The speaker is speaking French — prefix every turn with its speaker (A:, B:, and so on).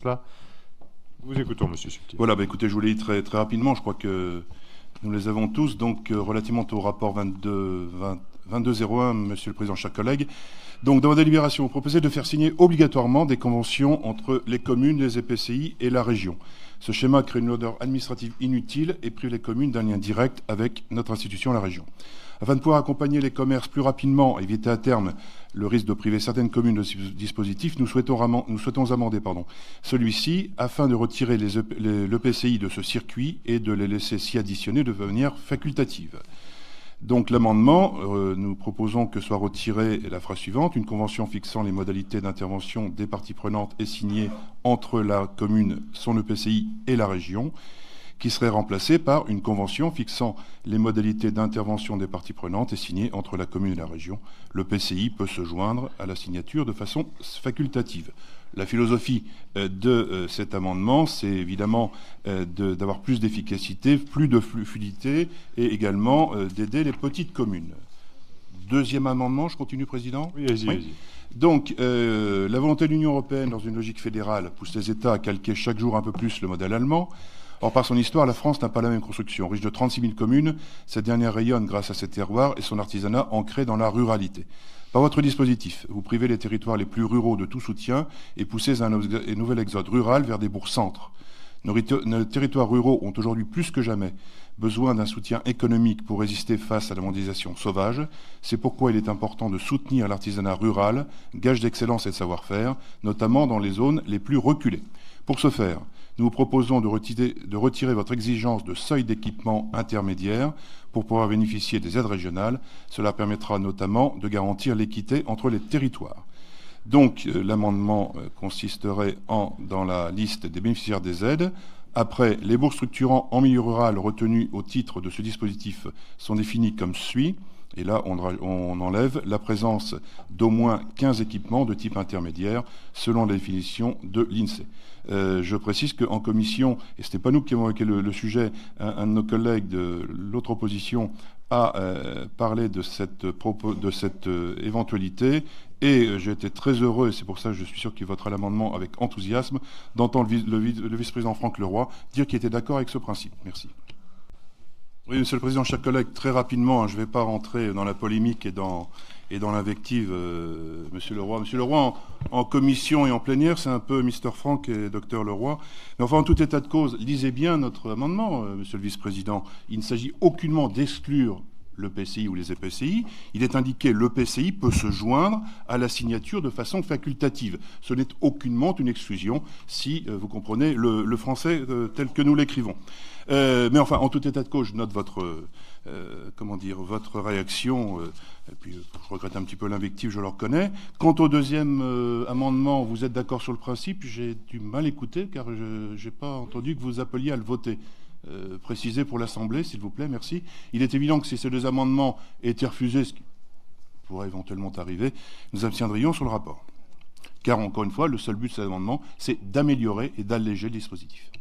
A: Là, vous écoutons, Monsieur Subtil.
B: Voilà, écoutez, je vous l'ai dit très rapidement, je crois que nous les avons tous. Donc, relativement au rapport 2201, Monsieur le Président, chers collègues, donc dans vos délibérations, vous proposez de faire signer obligatoirement des conventions entre les communes, les EPCI et la région. Ce schéma crée une lourdeur administrative inutile et prive les communes d'un lien direct avec notre institution, la région. Afin de pouvoir accompagner les commerces plus rapidement et éviter à terme le risque de priver certaines communes de ce dispositif, nous souhaitons amender celui-ci afin de retirer l'EPCI de ce circuit et de les laisser s'y additionner de manière facultative. Donc l'amendement, nous proposons que soit retirée la phrase suivante: une convention fixant les modalités d'intervention des parties prenantes est signée entre la commune, son EPCI et la région, qui serait remplacée par une convention fixant les modalités d'intervention des parties prenantes et signée entre la commune et la région. L'EPCI peut se joindre à la signature de façon facultative. La philosophie de cet amendement, c'est évidemment d'avoir plus d'efficacité, plus de fluidité et également d'aider les petites communes. Deuxième amendement, je continue, Président ?
A: Oui, allez-y.
B: Donc, la volonté de l'Union européenne, dans une logique fédérale, pousse les États à calquer chaque jour un peu plus le modèle allemand. Or, par son histoire, la France n'a pas la même construction. Riche de 36 000 communes, cette dernière rayonne grâce à ses terroirs et son artisanat ancré dans la ruralité. Par votre dispositif, vous privez les territoires les plus ruraux de tout soutien et poussez un nouvel exode rural vers des bourgs-centres. Nos territoires ruraux ont aujourd'hui plus que jamais besoin d'un soutien économique pour résister face à la mondialisation sauvage. C'est pourquoi il est important de soutenir l'artisanat rural, gage d'excellence et de savoir-faire, notamment dans les zones les plus reculées. Pour ce faire, nous vous proposons de retirer votre exigence de seuil d'équipement intermédiaire pour pouvoir bénéficier des aides régionales. Cela permettra notamment de garantir l'équité entre les territoires. Donc, l'amendement consisterait dans la liste des bénéficiaires des aides. Après, les bourgs structurants en milieu rural retenus au titre de ce dispositif sont définis comme suit. Et là, on enlève la présence d'au moins 15 équipements de type intermédiaire, selon la définition de l'INSEE. Je précise qu'en commission, et ce n'est pas nous qui avons évoqué le sujet, un de nos collègues de l'autre opposition a parlé de cette éventualité, et j'ai été très heureux, et c'est pour ça que je suis sûr qu'il votera l'amendement avec enthousiasme, d'entendre le vice-président Franck Leroy dire qu'il était d'accord avec ce principe. Merci. Oui, Monsieur le Président, chers collègues, très rapidement, je ne vais pas rentrer dans la polémique et dans l'invective, Monsieur Leroy. Monsieur Leroy, en commission et en plénière, c'est un peu Mr. Franck et Dr. Leroy. Mais enfin, en tout état de cause, lisez bien notre amendement, Monsieur le Vice-président. Il ne s'agit aucunement d'exclure l'EPCI ou les EPCI. Il est indiqué l'EPCI peut se joindre à la signature de façon facultative. Ce n'est aucunement une exclusion, si vous comprenez le français tel que nous l'écrivons. Mais enfin, en tout état de cause, je note votre réaction. Et puis, je regrette un petit peu l'invective, je le reconnais. Quant au deuxième amendement, vous êtes d'accord sur le principe. J'ai du mal écouté, car je n'ai pas entendu que vous appeliez à le voter. Précisez pour l'Assemblée, s'il vous plaît, merci. Il est évident que si ces deux amendements étaient refusés, ce qui pourrait éventuellement arriver, nous abstiendrions sur le rapport. Car, encore une fois, le seul but de cet amendement, c'est d'améliorer et d'alléger le dispositif.